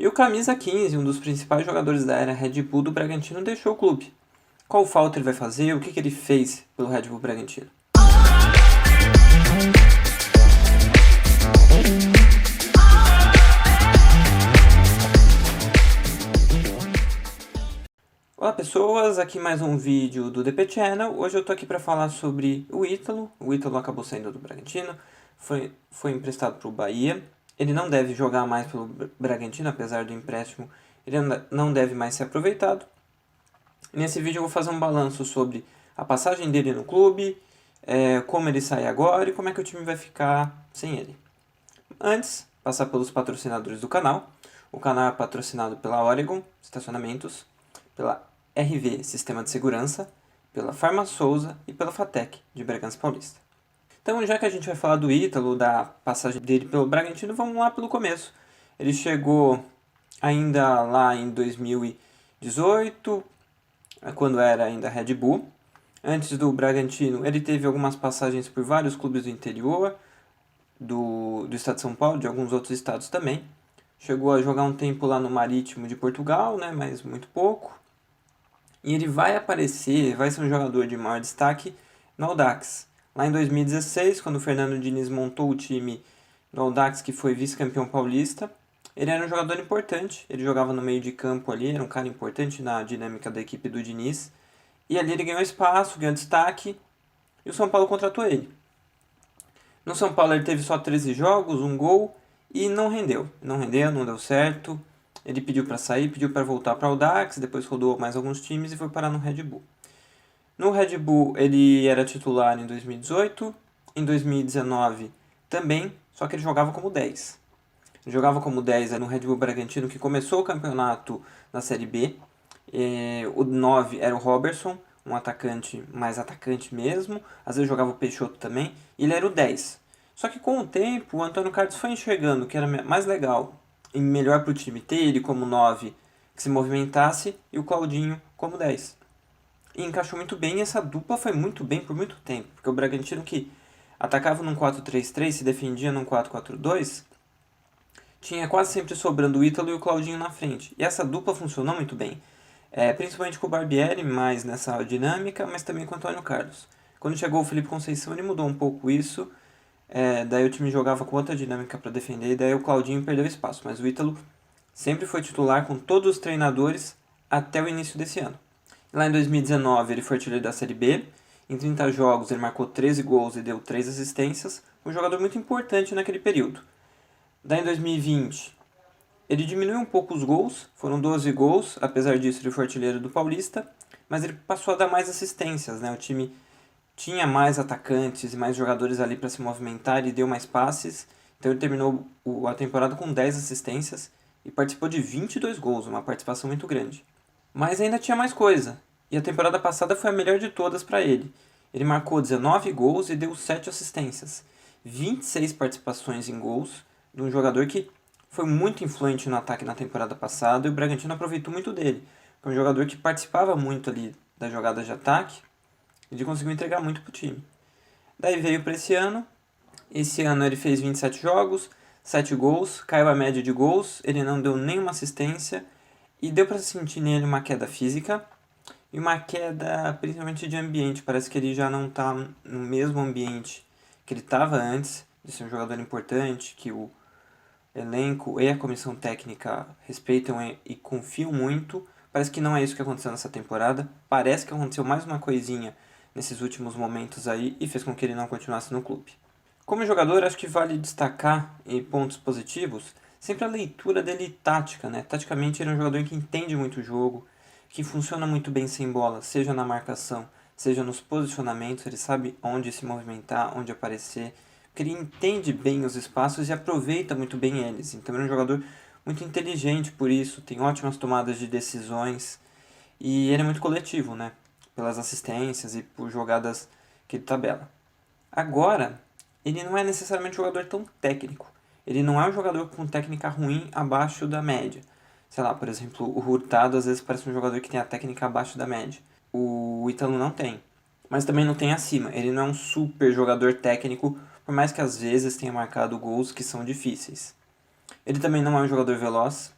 E o camisa 15, um dos principais jogadores da era Red Bull do Bragantino, deixou o clube. Qual falta ele vai fazer? O que ele fez pelo Red Bull Bragantino? Olá pessoas, aqui mais um vídeo do DP Channel. Hoje eu tô aqui para falar sobre o Ítalo. O Ítalo acabou saindo do Bragantino, foi emprestado para o Bahia. Ele não deve jogar mais pelo Bragantino, apesar do empréstimo, ele não deve mais ser aproveitado. Nesse vídeo eu vou fazer um balanço sobre a passagem dele no clube, como ele sai agora e como é que o time vai ficar sem ele. Antes, passar pelos patrocinadores do canal. O canal é patrocinado pela Oregon Estacionamentos, pela RV Sistema de Segurança, pela Farma Souza e pela Fatec de Bragança Paulista. Então, já que a gente vai falar do Ítalo, da passagem dele pelo Bragantino, vamos lá pelo começo. Ele chegou ainda lá em 2018, quando era ainda Red Bull. Antes do Bragantino, ele teve algumas passagens por vários clubes do interior, do estado de São Paulo, de alguns outros estados também. Chegou a jogar um tempo lá no Marítimo de Portugal, né, mas muito pouco. E ele vai aparecer, vai ser um jogador de maior destaque no Audax. Lá em 2016, quando o Fernando Diniz montou o time do Audax, que foi vice-campeão paulista, ele era um jogador importante, ele jogava no meio de campo ali, era um cara importante na dinâmica da equipe do Diniz. E ali ele ganhou espaço, ganhou destaque, e o São Paulo contratou ele. No São Paulo ele teve só 13 jogos, um gol, e não rendeu, não deu certo. Ele pediu para sair, pediu para voltar para o Audax, depois rodou mais alguns times e foi parar no Red Bull. No Red Bull ele era titular em 2018, em 2019 também, só que ele jogava como 10. Ele jogava como 10 no Red Bull Bragantino, que começou o campeonato na Série B. O 9 era o Robertson, um atacante, mais atacante mesmo. Às vezes jogava o Peixoto também. E ele era o 10. Só que com o tempo, o Antônio Carlos foi enxergando que era mais legal e melhor para o time ter ele como 9 que se movimentasse e o Claudinho como 10. E encaixou muito bem e essa dupla foi muito bem por muito tempo. Porque o Bragantino, que atacava num 4-3-3, se defendia num 4-4-2, tinha quase sempre sobrando o Ítalo e o Claudinho na frente. E essa dupla funcionou muito bem. Principalmente com o Barbieri, mais nessa dinâmica, mas também com o Antônio Carlos. Quando chegou o Felipe Conceição, ele mudou um pouco isso. Daí o time jogava com outra dinâmica para defender, e daí o Claudinho perdeu espaço. Mas o Ítalo sempre foi titular com todos os treinadores até o início desse ano. Lá em 2019 ele foi artilheiro da Série B. Em 30 jogos ele marcou 13 gols e deu 3 assistências. Um jogador muito importante naquele período. Daí em 2020 ele diminuiu um pouco os gols, foram 12 gols, apesar disso ele foi artilheiro do Paulista, mas ele passou a dar mais assistências, né? O time tinha mais atacantes e mais jogadores ali para se movimentar e deu mais passes, então ele terminou a temporada com 10 assistências e participou de 22 gols, uma participação muito grande. Mas ainda tinha mais coisa, e a temporada passada foi a melhor de todas para ele. Ele marcou 19 gols e deu 7 assistências, 26 participações em gols, de um jogador que foi muito influente no ataque na temporada passada e o Bragantino aproveitou muito dele. Foi um jogador que participava muito ali das jogadas de ataque e ele conseguiu entregar muito pro time. Daí veio para esse ano ele fez 27 jogos, 7 gols, caiu a média de gols, ele não deu nenhuma assistência e deu para sentir nele uma queda física e uma queda principalmente de ambiente. Parece que ele já não está no mesmo ambiente que ele estava antes de ser um jogador importante, que o elenco e a comissão técnica respeitam e confiam muito. Parece que não é isso que aconteceu nessa temporada. Parece que aconteceu mais uma coisinha nesses últimos momentos aí e fez com que ele não continuasse no clube. Como jogador, acho que vale destacar em pontos positivos sempre a leitura dele tática, né? Taticamente ele é um jogador que entende muito o jogo, que funciona muito bem sem bola, seja na marcação, seja nos posicionamentos, ele sabe onde se movimentar, onde aparecer, porque ele entende bem os espaços e aproveita muito bem eles. Então ele é um jogador muito inteligente por isso, tem ótimas tomadas de decisões e ele é muito coletivo, né? Pelas assistências e por jogadas que ele tabela. Agora, ele não é necessariamente um jogador tão técnico. Ele não é um jogador com técnica ruim abaixo da média. Sei lá, por exemplo, o Hurtado às vezes parece um jogador que tem a técnica abaixo da média. O Ítalo não tem. Mas também não tem acima. Ele não é um super jogador técnico, por mais que às vezes tenha marcado gols que são difíceis. Ele também não é um jogador veloz.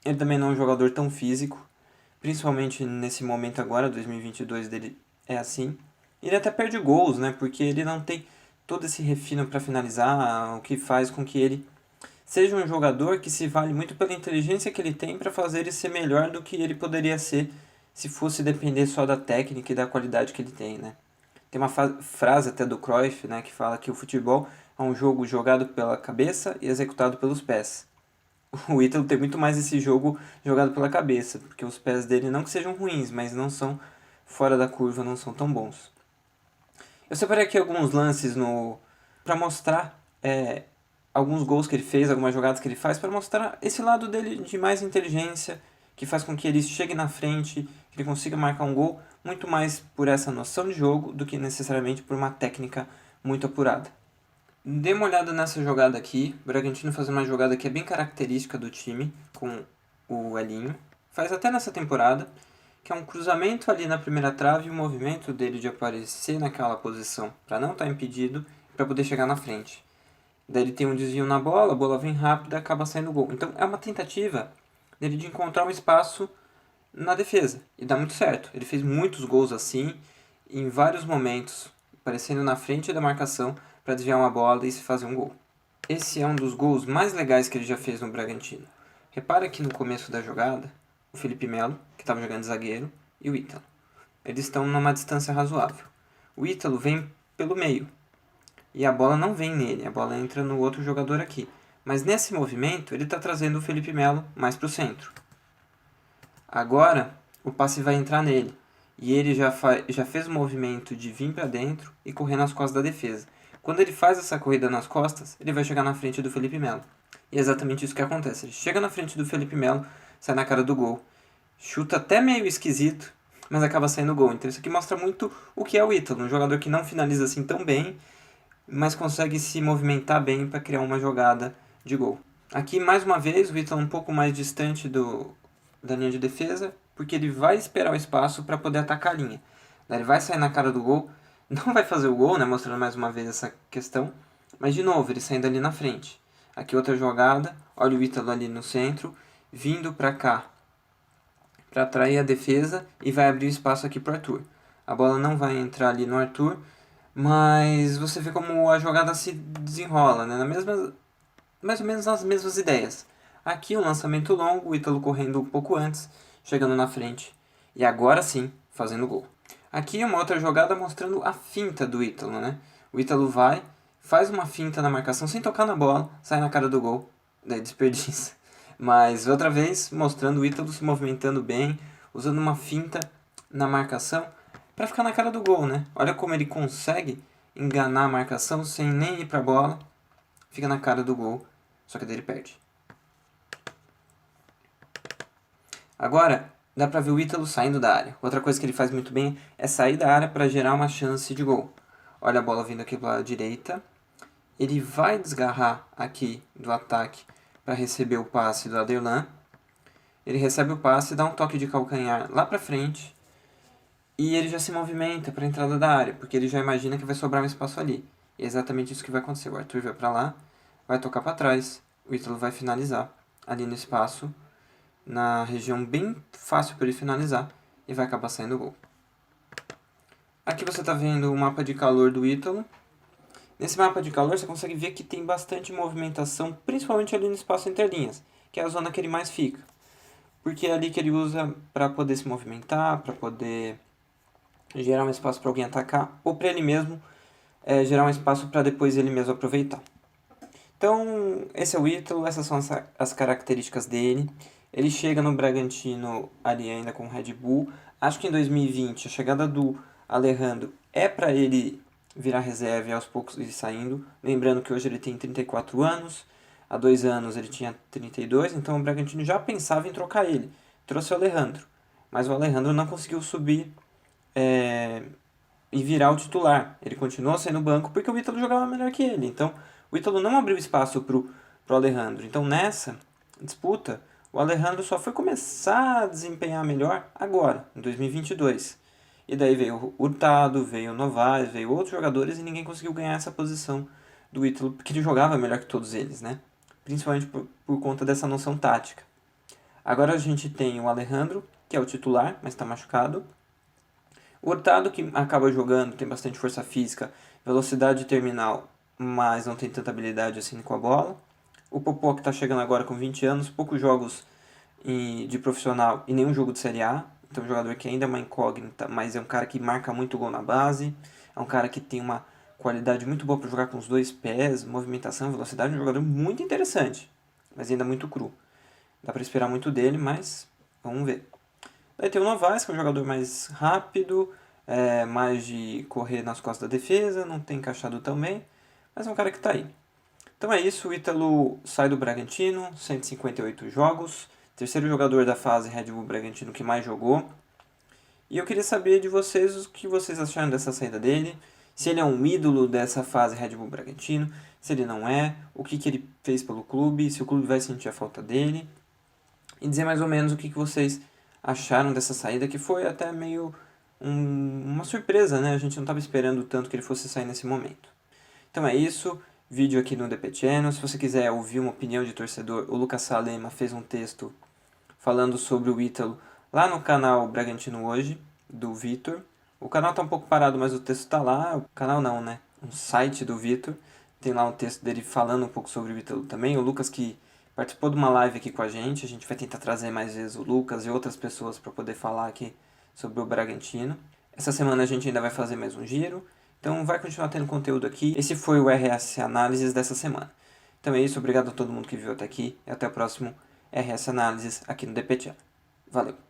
Ele também não é um jogador tão físico, principalmente nesse momento agora, 2022 dele é assim. Ele até perde gols, né? Porque ele não tem todo esse refino para finalizar, o que faz com que ele seja um jogador que se vale muito pela inteligência que ele tem para fazer ele ser melhor do que ele poderia ser se fosse depender só da técnica e da qualidade que ele tem, né? Tem uma frase até do Cruyff, né, que fala que o futebol é um jogo jogado pela cabeça e executado pelos pés. O Ítalo tem muito mais esse jogo jogado pela cabeça, porque os pés dele não que sejam ruins, mas não são fora da curva, não são tão bons. Eu separei aqui alguns lances no para mostrar alguns gols que ele fez, algumas jogadas que ele faz, para mostrar esse lado dele de mais inteligência, que faz com que ele chegue na frente, que ele consiga marcar um gol, muito mais por essa noção de jogo do que necessariamente por uma técnica muito apurada. Dê uma olhada nessa jogada aqui. O Bragantino faz uma jogada que é bem característica do time, com o Elinho. Faz até nessa temporada, que é um cruzamento ali na primeira trave e o movimento dele de aparecer naquela posição para não estar impedido, para poder chegar na frente. Daí ele tem um desvio na bola, a bola vem rápida e acaba saindo gol. Então é uma tentativa dele de encontrar um espaço na defesa. E dá muito certo. Ele fez muitos gols assim, em vários momentos, aparecendo na frente da marcação para desviar uma bola e se fazer um gol. Esse é um dos gols mais legais que ele já fez no Bragantino. Repara que no começo da jogada, o Felipe Melo, que estava jogando de zagueiro, e o Ítalo. Eles estão numa distância razoável. O Ítalo vem pelo meio, e a bola não vem nele, a bola entra no outro jogador aqui. Mas nesse movimento, ele está trazendo o Felipe Melo mais para o centro. Agora, o passe vai entrar nele. E ele já fez o movimento de vir para dentro e correr nas costas da defesa. Quando ele faz essa corrida nas costas, ele vai chegar na frente do Felipe Melo. E é exatamente isso que acontece. Ele chega na frente do Felipe Melo, sai na cara do gol. Chuta até meio esquisito, mas acaba saindo gol. Então isso aqui mostra muito o que é o Ítalo. Um jogador que não finaliza assim tão bem, mas consegue se movimentar bem para criar uma jogada de gol. Aqui, mais uma vez, o Ítalo um pouco mais distante da linha de defesa, porque ele vai esperar o espaço para poder atacar a linha. Daí ele vai sair na cara do gol, não vai fazer o gol, né, mostrando mais uma vez essa questão, mas de novo, ele saindo ali na frente. Aqui outra jogada, olha o Ítalo ali no centro, vindo para cá, para atrair a defesa e vai abrir espaço aqui para o Arthur. A bola não vai entrar ali no Arthur, mas você vê como a jogada se desenrola, né? Mais ou menos nas mesmas ideias. Aqui um lançamento longo, o Ítalo correndo um pouco antes, chegando na frente. E agora sim, fazendo gol. Aqui uma outra jogada mostrando a finta do Ítalo, né? O Ítalo vai, faz uma finta na marcação sem tocar na bola, sai na cara do gol, daí desperdiça. Mas outra vez mostrando o Ítalo se movimentando bem, usando uma finta na marcação para ficar na cara do gol, né? Olha como ele consegue enganar a marcação sem nem ir para a bola, fica na cara do gol, só que daí ele perde. Agora, dá pra ver o Ítalo saindo da área. Outra coisa que ele faz muito bem é sair da área para gerar uma chance de gol. Olha a bola vindo aqui pela direita. Ele vai desgarrar aqui do ataque para receber o passe do Aderlan. Ele recebe o passe, dá um toque de calcanhar lá para frente. E ele já se movimenta para a entrada da área, porque ele já imagina que vai sobrar um espaço ali. E é exatamente isso que vai acontecer. O Arthur vai para lá, vai tocar para trás. O Ítalo vai finalizar ali no espaço, na região bem fácil para ele finalizar, e vai acabar saindo o gol. Aqui você está vendo o mapa de calor do Ítalo. Nesse mapa de calor você consegue ver que tem bastante movimentação, principalmente ali no espaço entre linhas, que é a zona que ele mais fica. Porque é ali que ele usa para poder se movimentar, para poder gerar um espaço para alguém atacar, ou para ele mesmo gerar um espaço para depois ele mesmo aproveitar. Então, esse é o Ítalo, essas são as características dele. Ele chega no Bragantino ali ainda com o Red Bull. Acho que em 2020 a chegada do Alejandro é para ele virar reserva e aos poucos ir saindo. Lembrando que hoje ele tem 34 anos, há 2 anos ele tinha 32, então o Bragantino já pensava em trocar ele. Trouxe o Alejandro, mas o Alejandro não conseguiu subir e virar o titular. Ele continuou sendo banco porque o Ítalo jogava melhor que ele. Então o Ítalo não abriu espaço pro Alejandro. Então nessa disputa, o Alejandro só foi começar a desempenhar melhor agora, em 2022. E daí veio o Hurtado, veio o Novaes, veio outros jogadores e ninguém conseguiu ganhar essa posição do Ítalo, porque ele jogava melhor que todos eles, né? Principalmente por conta dessa noção tática. Agora a gente tem o Alejandro, que é o titular, mas está machucado. O Hurtado, que acaba jogando, tem bastante força física, velocidade terminal, mas não tem tanta habilidade assim com a bola. O Popó, que está chegando agora com 20 anos, poucos jogos de profissional e nenhum jogo de Série A. Então, um jogador que ainda é uma incógnita, mas é um cara que marca muito gol na base. É um cara que tem uma qualidade muito boa para jogar com os dois pés, movimentação, velocidade. Um jogador muito interessante, mas ainda muito cru. Dá para esperar muito dele, mas vamos ver. Daí tem o Novaes, que é um jogador mais rápido, mais de correr nas costas da defesa, não tem encaixado tão bem, mas é um cara que está aí. Então é isso, o Ítalo sai do Bragantino, 158 jogos, terceiro jogador da fase Red Bull Bragantino que mais jogou. E eu queria saber de vocês o que vocês acharam dessa saída dele, se ele é um ídolo dessa fase Red Bull Bragantino, se ele não é, o que ele fez pelo clube, se o clube vai sentir a falta dele, e dizer mais ou menos o que vocês acharam dessa saída, que foi até meio uma surpresa, né? A gente não estava esperando tanto que ele fosse sair nesse momento. Então é isso, vídeo aqui no DP Channel. Se você quiser ouvir uma opinião de torcedor, o Lucas Salema fez um texto falando sobre o Ítalo lá no canal Bragantino Hoje, do Vitor. O canal tá um pouco parado, mas o texto tá lá. O canal não, né? Um site do Vitor. Tem lá um texto dele falando um pouco sobre o Ítalo também. O Lucas que participou de uma live aqui com a gente vai tentar trazer mais vezes o Lucas e outras pessoas para poder falar aqui sobre o Bragantino. Essa semana a gente ainda vai fazer mais um giro. Então vai continuar tendo conteúdo aqui. Esse foi o RS Análises dessa semana. Então é isso, obrigado a todo mundo que viu até aqui e até o próximo RS Análises aqui no DP Channel. Valeu!